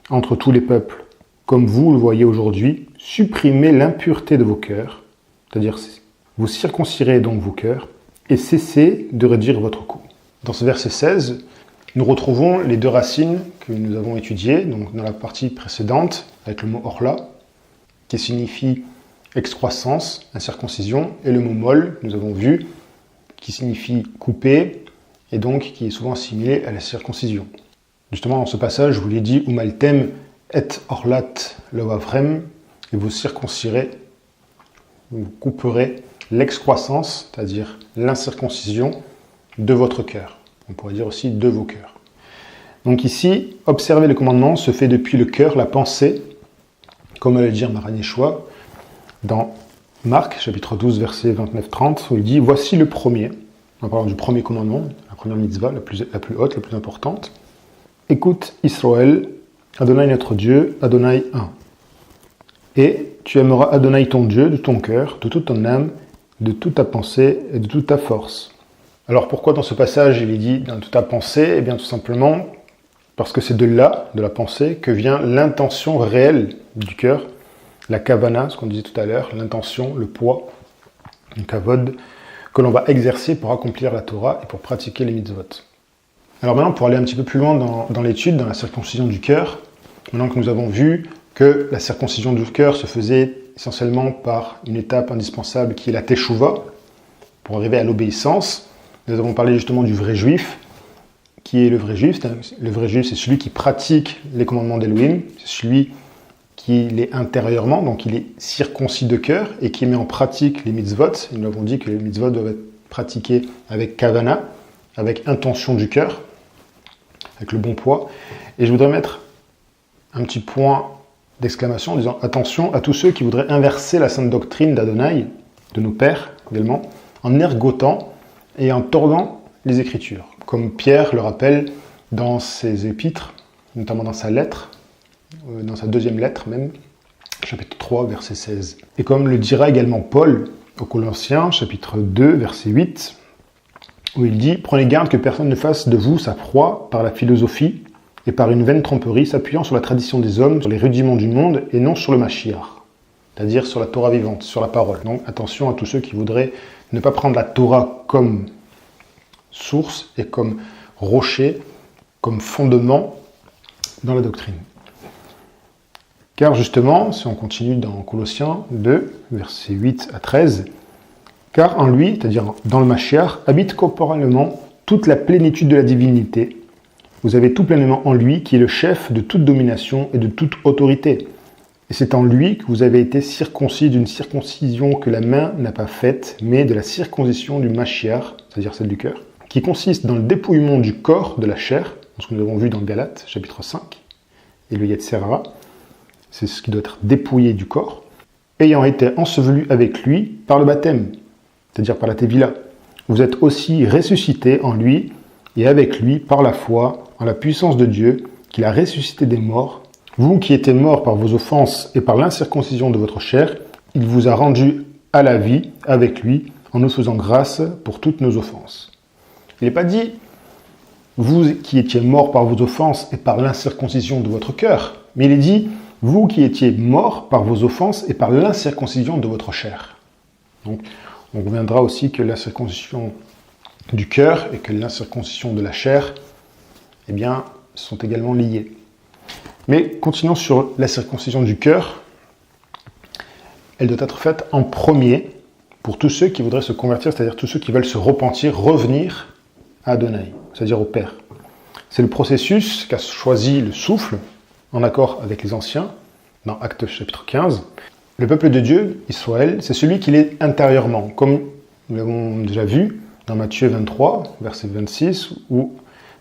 Speaker 1: entre tous les peuples. Comme vous le voyez aujourd'hui, supprimez l'impureté de vos cœurs, c'est-à-dire vous circoncirez donc vos cœurs, et cessez de réduire votre cou. Dans ce verset 16, Nous retrouvons les deux racines que nous avons étudiées donc dans la partie précédente avec le mot orla qui signifie excroissance, incirconcision, et le mot mol, nous avons vu, qui signifie couper et donc qui est souvent assimilé à la circoncision. Justement dans ce passage, je vous l'ai dit, umaltem et orlat loavrem, et vous circoncirez, vous couperez l'excroissance, c'est-à-dire l'incirconcision de votre cœur. On pourrait dire aussi de vos cœurs. Donc ici, observer le commandement se fait depuis le cœur, la pensée, comme allait dire Maran Yeshua, dans Marc, chapitre 12, verset 29-30, où il dit « Voici le premier », en parlant du premier commandement, la première mitzvah, la plus haute, la plus importante. « Écoute Israël, Adonai notre Dieu, Adonai un. Et tu aimeras Adonai ton Dieu de ton cœur, de toute ton âme, de toute ta pensée et de toute ta force. » Alors pourquoi dans ce passage il est dit dans toute ta pensée? Eh bien tout simplement parce que c'est de là, de la pensée, que vient l'intention réelle du cœur, la kavana, ce qu'on disait tout à l'heure, l'intention, le poids, le kavod, que l'on va exercer pour accomplir la Torah et pour pratiquer les mitzvot. Alors maintenant, pour aller un petit peu plus loin dans l'étude, dans la circoncision du cœur, maintenant que nous avons vu que la circoncision du cœur se faisait essentiellement par une étape indispensable qui est la teshuva, pour arriver à l'obéissance, nous avons parlé justement du vrai juif. Qui est le vrai juif? Le vrai juif, c'est celui qui pratique les commandements d'Elohim, c'est celui qui l'est intérieurement, donc il est circoncis de cœur et qui met en pratique les mitzvot. Et nous avons dit que les mitzvot doivent être pratiqués avec kavana, avec intention du cœur, avec le bon poids. Et je voudrais mettre un petit point d'exclamation en disant attention à tous ceux qui voudraient inverser la sainte doctrine d'Adonai, de nos pères également, en ergotant et en tordant les Écritures, comme Pierre le rappelle dans ses épîtres, notamment dans sa lettre, dans sa deuxième lettre même, chapitre 3, verset 16. Et comme le dira également Paul aux Colossiens, chapitre 2, verset 8, où il dit « Prenez garde que personne ne fasse de vous sa proie par la philosophie et par une vaine tromperie, s'appuyant sur la tradition des hommes, sur les rudiments du monde et non sur le Mashiach », c'est-à-dire sur la Torah vivante, sur la parole. Donc attention à tous ceux qui voudraient ne pas prendre la Torah comme source et comme rocher, comme fondement dans la doctrine. Car justement, si on continue dans Colossiens 2, versets 8 à 13, « Car en lui, c'est-à-dire dans le Mashiach, habite corporellement toute la plénitude de la divinité. Vous avez tout pleinement en lui, qui est le chef de toute domination et de toute autorité. Et c'est en lui que vous avez été circoncis d'une circoncision que la main n'a pas faite, mais de la circoncision du Mashiach, c'est-à-dire celle du cœur, qui consiste dans le dépouillement du corps de la chair, ce que nous avons vu dans Galates, chapitre 5, et le Yetzer Hara, c'est ce qui doit être dépouillé du corps, ayant été enseveli avec lui par le baptême, c'est-à-dire par la Tevila. Vous êtes aussi ressuscités en lui et avec lui par la foi en la puissance de Dieu, qu'il a ressuscité des morts. Vous qui étiez morts par vos offenses et par l'incirconcision de votre chair, il vous a rendus à la vie avec lui en nous faisant grâce pour toutes nos offenses. Il n'est pas dit « vous qui étiez morts par vos offenses et par l'incirconcision de votre cœur », mais il est dit « vous qui étiez morts par vos offenses et par l'incirconcision de votre chair ». Donc, on reviendra aussi que l'incirconcision du cœur et que l'incirconcision de la chair, eh bien, sont également liées. Mais continuons sur la circoncision du cœur. Elle doit être faite en premier pour tous ceux qui voudraient se convertir, c'est-à-dire tous ceux qui veulent se repentir, revenir à Adonai, c'est-à-dire au Père. C'est le processus qu'a choisi le souffle, en accord avec les anciens, dans Actes chapitre 15. Le peuple de Dieu, Israël, c'est celui qui l'est intérieurement, comme nous l'avons déjà vu dans Matthieu 23, verset 26, où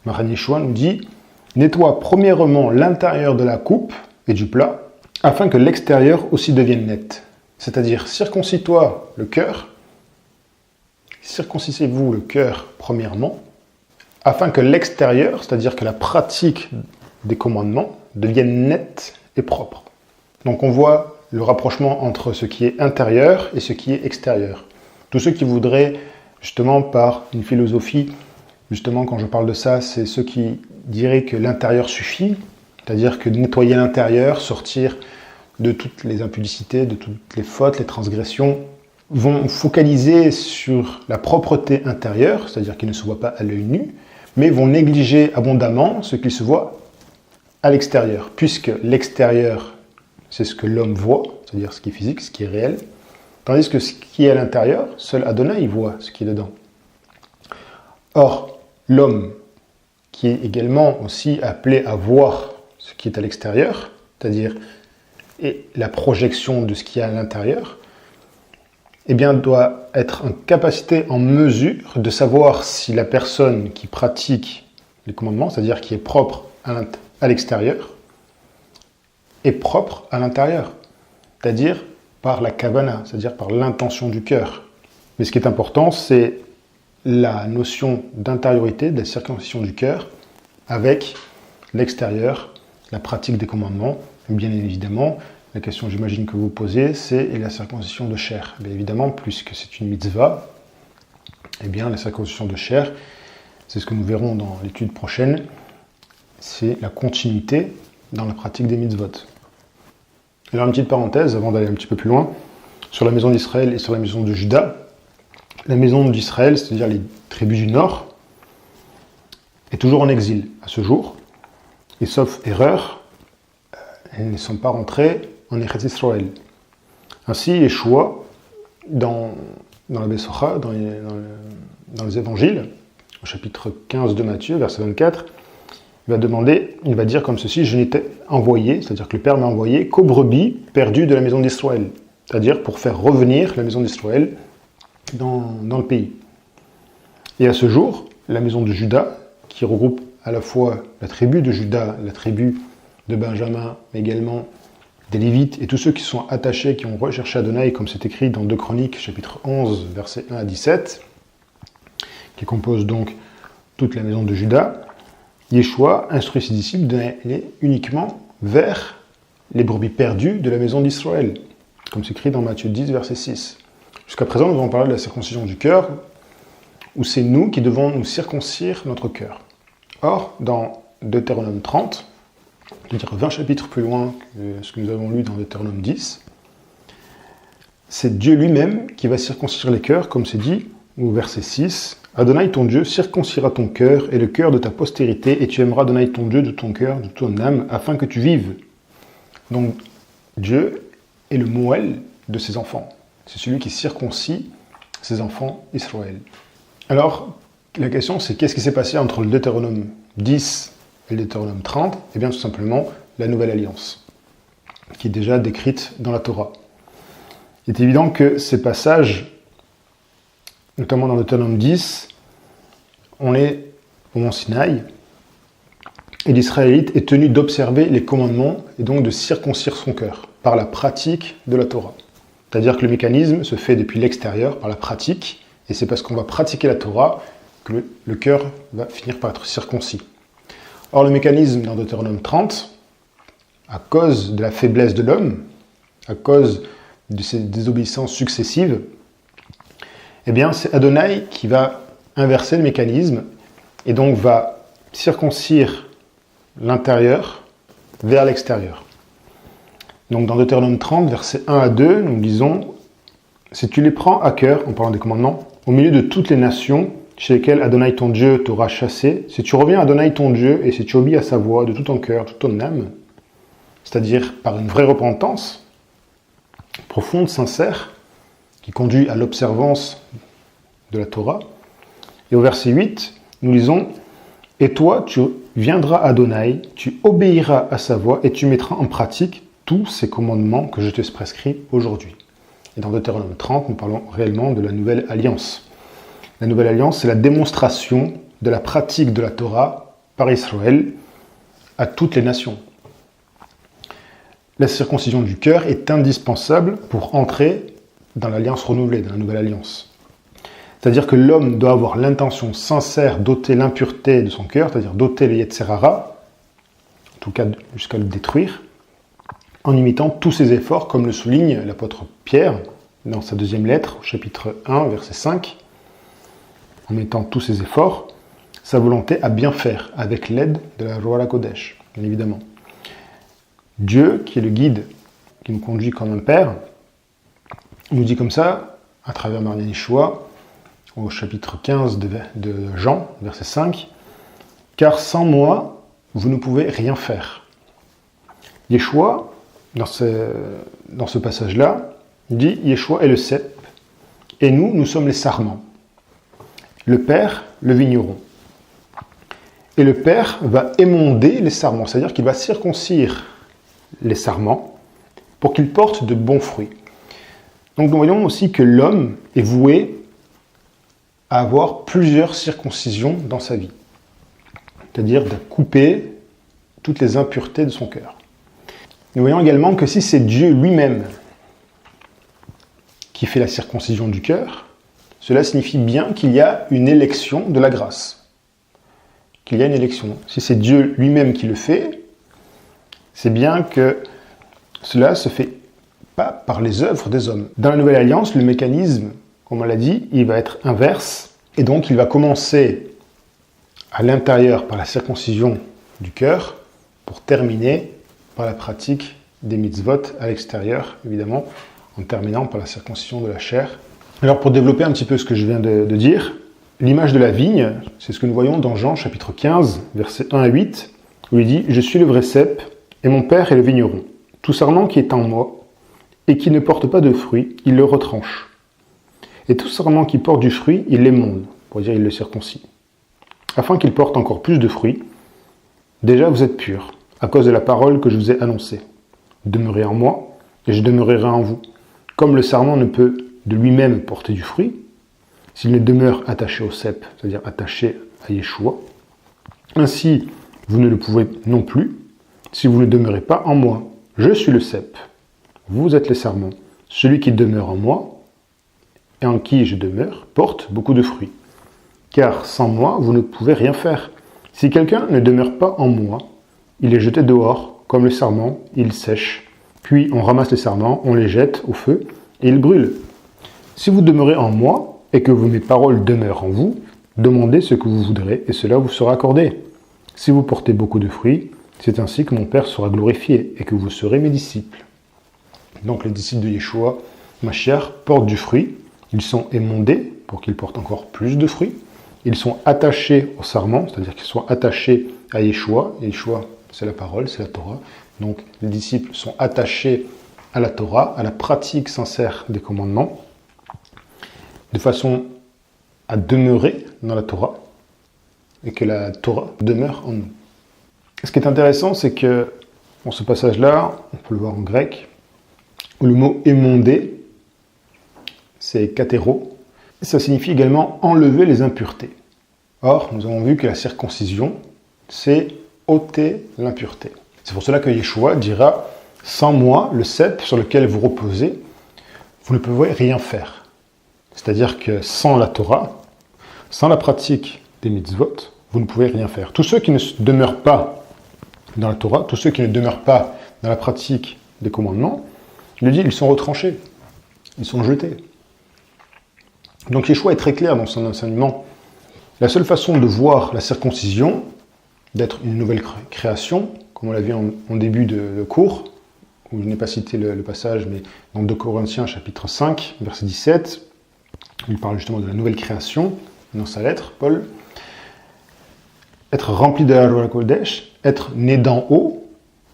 Speaker 1: Maran Yeshua nous dit « Nettoie premièrement l'intérieur de la coupe et du plat, afin que l'extérieur aussi devienne net. » C'est-à-dire, circoncis-toi le cœur, circoncisez-vous le cœur premièrement, afin que l'extérieur, c'est-à-dire que la pratique des commandements, devienne net et propre. Donc on voit le rapprochement entre ce qui est intérieur et ce qui est extérieur. Tous ceux qui voudraient, justement par une philosophie, justement quand je parle de ça, c'est ceux qui diraient que l'intérieur suffit, c'est-à-dire que nettoyer l'intérieur, sortir de toutes les impudicités, de toutes les fautes, les transgressions, vont focaliser sur la propreté intérieure, c'est-à-dire qu'ils ne se voient pas à l'œil nu, mais vont négliger abondamment ce qui se voit à l'extérieur, puisque l'extérieur, c'est ce que l'homme voit, c'est-à-dire ce qui est physique, ce qui est réel, tandis que ce qui est à l'intérieur, seul Adonai voit ce qui est dedans. Or, l'homme, qui est également aussi appelé à voir ce qui est à l'extérieur, c'est-à-dire la projection de ce qui est à l'intérieur, eh bien, doit être en capacité, en mesure de savoir si la personne qui pratique les commandements, c'est-à-dire qui est propre à l'extérieur, est propre à l'intérieur, c'est-à-dire par la kavana, c'est-à-dire par l'intention du cœur. Mais ce qui est important, c'est la notion d'intériorité, de la circoncision du cœur, avec l'extérieur, la pratique des commandements. Et bien évidemment, la question, j'imagine, que vous posez, c'est la circoncision de chair. Bien évidemment, puisque c'est une mitzvah, eh bien, la circoncision de chair, c'est ce que nous verrons dans l'étude prochaine, c'est la continuité dans la pratique des mitzvot. Alors, une petite parenthèse, avant d'aller un petit peu plus loin, sur la maison d'Israël et sur la maison de Juda. La maison d'Israël, c'est-à-dire les tribus du Nord, est toujours en exil à ce jour, et sauf erreur, elles ne sont pas rentrées en Eretz Israël. Ainsi, Yeshua, dans la Bessocha, dans les évangiles, au chapitre 15 de Matthieu, verset 24, il va dire comme ceci: je n'étais envoyé, c'est-à-dire que le Père m'a envoyé, qu'aux brebis perdues de la maison d'Israël, c'est-à-dire pour faire revenir la maison d'Israël dans le pays. Et à ce jour, la maison de Juda, qui regroupe à la fois la tribu de Juda, la tribu de Benjamin, mais également des Lévites et tous ceux qui sont attachés, qui ont recherché Adonai, comme c'est écrit dans 2 Chroniques, chapitre 11, versets 1 à 17, qui compose donc toute la maison de Juda, Yeshua instruit ses disciples d'aller uniquement vers les brebis perdues de la maison d'Israël, comme c'est écrit dans Matthieu 10, verset 6. Jusqu'à présent, nous avons parlé de la circoncision du cœur, où c'est nous qui devons nous circoncire notre cœur. Or, dans Deutéronome 30, c'est-à-dire 20 chapitres plus loin que ce que nous avons lu dans Deutéronome 10, c'est Dieu lui-même qui va circoncire les cœurs, comme c'est dit au verset 6, « Adonai ton Dieu circoncira ton cœur et le cœur de ta postérité, et tu aimeras Adonai ton Dieu de ton cœur, de ton âme, afin que tu vives. » Donc, Dieu est le Moël de ses enfants. C'est celui qui circoncis ses enfants Israël. Alors, la question, c'est qu'est-ce qui s'est passé entre le Deutéronome 10 et le Deutéronome 30 ? Eh bien, tout simplement, la Nouvelle Alliance, qui est déjà décrite dans la Torah. Il est évident que ces passages, notamment dans le Deutéronome 10, on est au mont Sinaï, et l'Israélite est tenu d'observer les commandements et donc de circoncire son cœur par la pratique de la Torah. C'est-à-dire que le mécanisme se fait depuis l'extérieur, par la pratique, et c'est parce qu'on va pratiquer la Torah que le cœur va finir par être circoncis. Or, le mécanisme dans Deutéronome 30, à cause de la faiblesse de l'homme, à cause de ses désobéissances successives, eh bien, c'est Adonai qui va inverser le mécanisme et donc va circoncire l'intérieur vers l'extérieur. Donc, dans Deutéronome 30, versets 1 à 2, nous lisons « Si tu les prends à cœur, en parlant des commandements, au milieu de toutes les nations chez lesquelles Adonai ton Dieu t'aura chassé, si tu reviens à Adonai ton Dieu et si tu obéis à sa voix de tout ton cœur, de toute ton âme, c'est-à-dire par une vraie repentance profonde, sincère, qui conduit à l'observance de la Torah. » Et au verset 8, nous lisons « Et toi, tu viendras à Adonai, tu obéiras à sa voix et tu mettras en pratique tous ces commandements que je te prescris aujourd'hui. » Et dans Deutéronome 30, nous parlons réellement de la Nouvelle Alliance. La Nouvelle Alliance, c'est la démonstration de la pratique de la Torah par Israël à toutes les nations. La circoncision du cœur est indispensable pour entrer dans l'alliance renouvelée, dans la Nouvelle Alliance. C'est-à-dire que l'homme doit avoir l'intention sincère d'ôter l'impureté de son cœur, c'est-à-dire d'ôter le Yetzer Hara, en tout cas jusqu'à le détruire, en imitant tous ses efforts, comme le souligne l'apôtre Pierre dans sa deuxième lettre, au chapitre 1, verset 5, en mettant tous ses efforts, sa volonté à bien faire, avec l'aide de la Ruach HaKodesh, bien évidemment. Dieu, qui est le guide, qui nous conduit comme un père, nous dit comme ça, à travers Marianne Yeshua, au chapitre 15 de Jean, verset 5, car sans moi, vous ne pouvez rien faire. Yeshua, dans ce passage-là, dit Yeshua est le cep, et nous sommes les sarments. Le père, le vigneron. Et le père va émonder les sarments, c'est-à-dire qu'il va circoncire les sarments pour qu'ils portent de bons fruits. Donc nous voyons aussi que l'homme est voué à avoir plusieurs circoncisions dans sa vie, c'est-à-dire de couper toutes les impuretés de son cœur. Nous voyons également que si c'est Dieu lui-même qui fait la circoncision du cœur, cela signifie bien qu'il y a une élection de la grâce. Qu'il y a une élection. Si c'est Dieu lui-même qui le fait, c'est bien que cela se fait pas par les œuvres des hommes. Dans la Nouvelle Alliance, le mécanisme, comme on l'a dit, il va être inverse, et donc il va commencer à l'intérieur par la circoncision du cœur, pour terminer par la pratique des mitzvot à l'extérieur, évidemment, en terminant par la circoncision de la chair. Alors pour développer un petit peu ce que je viens de dire, l'image de la vigne, c'est ce que nous voyons dans Jean chapitre 15, versets 1 à 8, où il dit « Je suis le vrai cep, et mon père est le vigneron. Tout sarment qui est en moi, et qui ne porte pas de fruit, il le retranche. Et tout sarment qui porte du fruit, il l'émonde, pour dire il le circoncis, afin qu'il porte encore plus de fruits. Déjà vous êtes purs, à cause de la parole que je vous ai annoncée. Demeurez en moi, et je demeurerai en vous. Comme le sarment ne peut de lui-même porter du fruit, s'il ne demeure attaché au cep, c'est-à-dire attaché à Yeshua, ainsi vous ne le pouvez non plus, si vous ne demeurez pas en moi. Je suis le cep, vous êtes les sarments. Celui qui demeure en moi, et en qui je demeure, porte beaucoup de fruits. Car sans moi, vous ne pouvez rien faire. Si quelqu'un ne demeure pas en moi, il est jeté dehors, comme le sarment, il sèche. Puis on ramasse les sarments, on les jette au feu, et ils brûlent. Si vous demeurez en moi, et que mes paroles demeurent en vous, demandez ce que vous voudrez, et cela vous sera accordé. Si vous portez beaucoup de fruits, c'est ainsi que mon Père sera glorifié, et que vous serez mes disciples. Donc les disciples de Yeshua, Mashiach, portent du fruit, ils sont émondés pour qu'ils portent encore plus de fruits, ils sont attachés au sarment, c'est-à-dire qu'ils sont attachés à Yeshua. Yeshua, c'est la parole, c'est la Torah. Donc les disciples sont attachés à la Torah, à la pratique sincère des commandements, de façon à demeurer dans la Torah, et que la Torah demeure en nous. Ce qui est intéressant, c'est que dans ce passage-là, on peut le voir en grec, où le mot émondé, c'est katéro, et ça signifie également enlever les impuretés. Or, nous avons vu que la circoncision, c'est ôter l'impureté. C'est pour cela que Yeshua dira « Sans moi, le cep sur lequel vous reposez, vous ne pouvez rien faire. » C'est-à-dire que sans la Torah, sans la pratique des mitzvot, vous ne pouvez rien faire. Tous ceux qui ne demeurent pas dans la Torah, tous ceux qui ne demeurent pas dans la pratique des commandements, il dit, ils sont retranchés, ils sont jetés. Donc Yeshua est très clair dans son enseignement. La seule façon de voir la circoncision, d'être une nouvelle création, comme on l'a vu en début de cours, où je n'ai pas cité le passage, mais dans 2 Corinthiens chapitre 5, verset 17, il parle justement de la nouvelle création, dans sa lettre, Paul. Être rempli de la Ruach HaKodesh, être né d'en haut,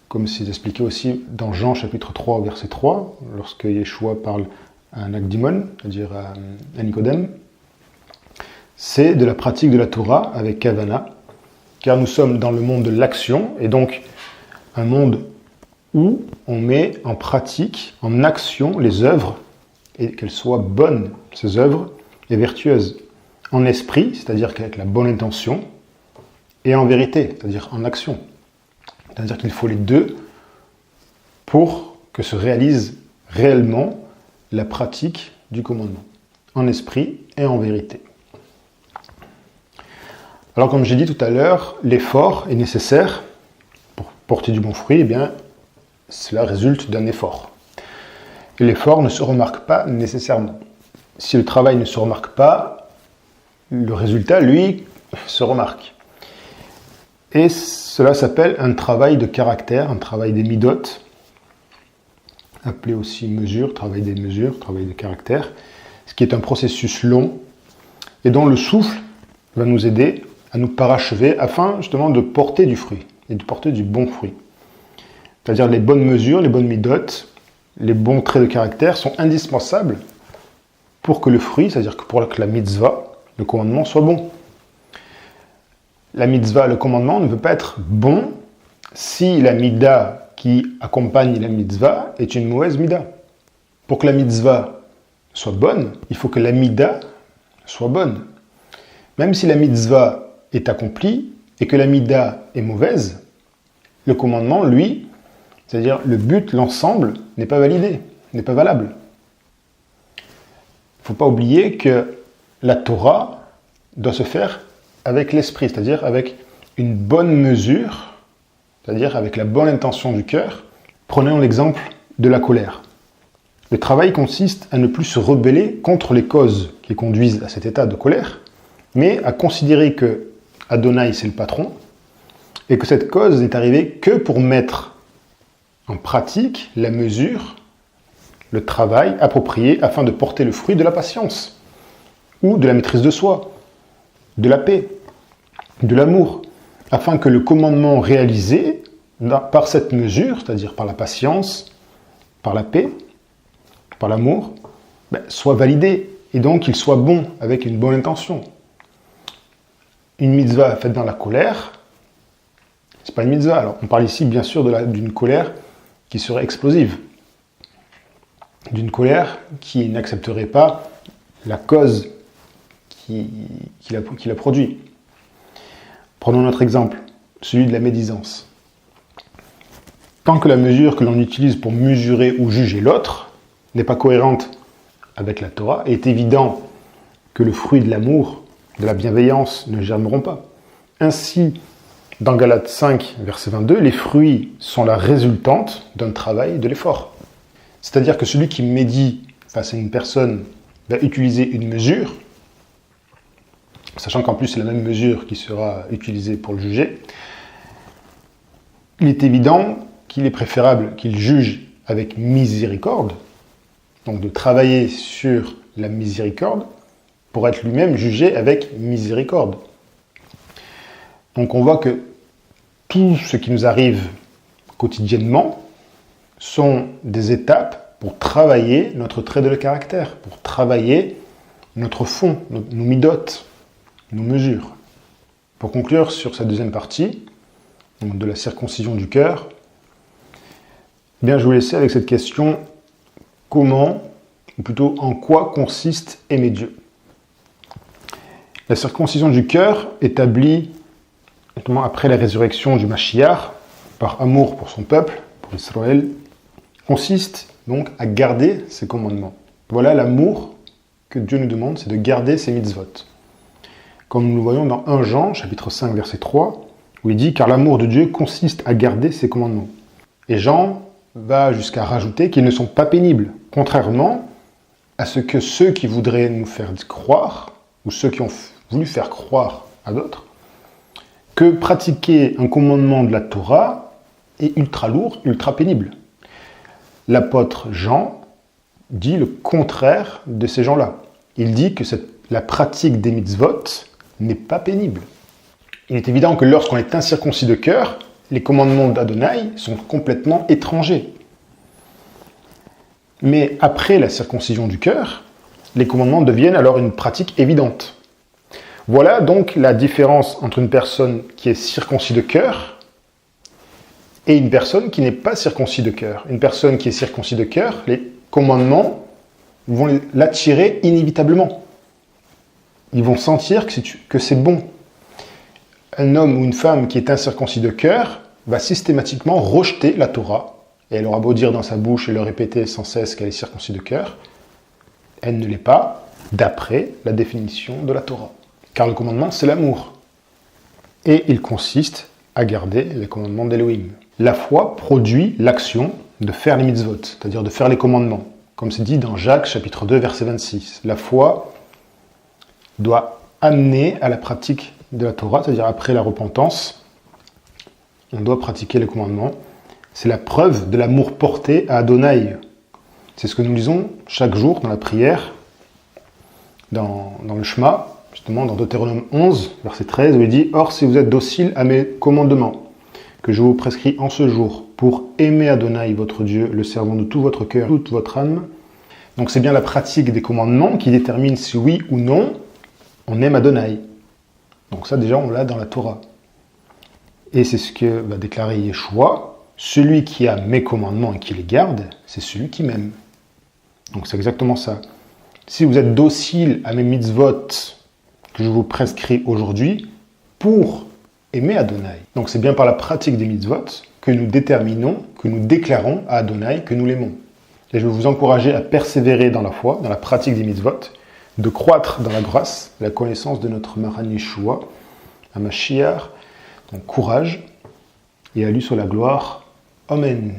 Speaker 1: comme c'est expliqué aussi dans Jean chapitre 3, verset 3, lorsque Yeshua parle à un Akdimon, c'est-à-dire à Nicodème, c'est de la pratique de la Torah avec Kavana, car nous sommes dans le monde de l'action, et donc un monde où on met en pratique, en action, les œuvres, et qu'elles soient bonnes, ces œuvres, et vertueuses, en esprit, c'est-à-dire qu'avec la bonne intention, et en vérité, c'est-à-dire en action. C'est-à-dire qu'il faut les deux pour que se réalise réellement la pratique du commandement, en esprit et en vérité. Alors comme j'ai dit tout à l'heure, l'effort est nécessaire pour porter du bon fruit, eh bien cela résulte d'un effort. Et l'effort ne se remarque pas nécessairement. Si le travail ne se remarque pas, le résultat, lui, se remarque. Et cela s'appelle un travail de caractère, un travail des midot, appelé aussi mesure, travail des mesures, travail de caractère, ce qui est un processus long et dont le souffle va nous aider à nous parachever afin justement de porter du fruit et de porter du bon fruit. C'est-à-dire les bonnes mesures, les bonnes midotes, les bons traits de caractère sont indispensables pour que le fruit, c'est-à-dire que pour que la mitzvah, le commandement, soit bon. La mitzvah, le commandement, ne peut pas être bon si la mida qui accompagne la mitzvah est une mauvaise mida. Pour que la mitzvah soit bonne, il faut que la mida soit bonne. Même si la mitzvah est accomplie et que la mida est mauvaise, le commandement, lui, c'est-à-dire le but, l'ensemble, n'est pas validé, n'est pas valable. Il ne faut pas oublier que la Torah doit se faire avec l'esprit, c'est-à-dire avec une bonne mesure, c'est-à-dire avec la bonne intention du cœur. Prenons l'exemple de la colère. Le travail consiste à ne plus se rebeller contre les causes qui conduisent à cet état de colère, mais à considérer que Adonai c'est le patron, et que cette cause n'est arrivée que pour mettre en pratique la mesure, le travail approprié afin de porter le fruit de la patience, ou de la maîtrise de soi, de la paix, de l'amour, afin que le commandement réalisé par cette mesure, c'est-à-dire par la patience, par la paix, par l'amour, soit validé, et donc qu'il soit bon, avec une bonne intention. Une mitzvah faite dans la colère, c'est pas une mitzvah. Alors, on parle ici, bien sûr, d'une colère qui serait explosive, d'une colère qui n'accepterait pas la cause qui l'a produit. Prenons notre exemple, celui de la médisance. Tant que la mesure que l'on utilise pour mesurer ou juger l'autre n'est pas cohérente avec la Torah, il est évident que le fruit de l'amour, de la bienveillance ne germeront pas. Ainsi, dans Galates 5, verset 22, les fruits sont la résultante d'un travail et de l'effort. C'est-à-dire que celui qui médit face à une personne va utiliser une mesure, sachant qu'en plus c'est la même mesure qui sera utilisée pour le juger. Il est évident qu'il est préférable qu'il juge avec miséricorde, donc de travailler sur la miséricorde, pour être lui-même jugé avec miséricorde. Donc on voit que tout ce qui nous arrive quotidiennement sont des étapes pour travailler notre trait de caractère, pour travailler notre fond, nos midotes, nos mesures. Pour conclure sur cette deuxième partie, donc de la circoncision du cœur, je vais vous laisser avec cette question: comment, ou plutôt en quoi consiste aimer Dieu? La circoncision du cœur, établie notamment après la résurrection du Mashiach, par amour pour son peuple, pour Israël, consiste donc à garder ses commandements. Voilà l'amour que Dieu nous demande, c'est de garder ses mitzvot. Comme nous le voyons dans 1 Jean, chapitre 5, verset 3, où il dit « Car l'amour de Dieu consiste à garder ses commandements ». Et Jean va jusqu'à rajouter qu'ils ne sont pas pénibles, contrairement à ce que ceux qui voudraient nous faire croire, ou ceux qui ont voulu faire croire à d'autres, que pratiquer un commandement de la Torah est ultra lourd, ultra pénible. L'apôtre Jean dit le contraire de ces gens-là. Il dit que la pratique des mitzvot n'est pas pénible. Il est évident que lorsqu'on est incirconcis de cœur, les commandements d'Adonai sont complètement étrangers. Mais après la circoncision du cœur, les commandements deviennent alors une pratique évidente. Voilà donc la différence entre une personne qui est circoncis de cœur et une personne qui n'est pas circoncis de cœur. Une personne qui est circoncis de cœur, les commandements vont l'attirer inévitablement. Ils vont sentir que c'est bon. Un homme ou une femme qui est incirconcis de cœur va systématiquement rejeter la Torah. Et elle aura beau dire dans sa bouche et le répéter sans cesse qu'elle est circoncis de cœur, elle ne l'est pas d'après la définition de la Torah. Car le commandement, c'est l'amour. Et il consiste à garder les commandements d'Elohim. La foi produit l'action de faire les mitzvot, c'est-à-dire de faire les commandements. Comme c'est dit dans Jacques, chapitre 2, verset 26. La foi doit amener à la pratique de la Torah, c'est-à-dire après la repentance, on doit pratiquer les commandements. C'est la preuve de l'amour porté à Adonai. C'est ce que nous lisons chaque jour dans la prière, dans le Shema. justement dans Deutéronome 11, verset 13, où il dit « Or, si vous êtes dociles à mes commandements, que je vous prescris en ce jour, pour aimer Adonai, votre Dieu, le servant de tout votre cœur, toute votre âme. » Donc c'est bien la pratique des commandements qui détermine si oui ou non on aime Adonai. Donc ça déjà on l'a dans la Torah. Et c'est ce que va déclarer Yeshua, celui qui a mes commandements et qui les garde, c'est celui qui m'aime. Donc c'est exactement ça. Si vous êtes docile à mes mitzvot que je vous prescris aujourd'hui, pour aimer Adonai. Donc c'est bien par la pratique des mitzvot que nous déterminons, que nous déclarons à Adonai que nous l'aimons. Et je veux vous encourager à persévérer dans la foi, dans la pratique des mitzvot, de croître dans la grâce, la connaissance de notre Maran Yeshua, à Mashiach. Donc courage et à lui soit la gloire. Amen.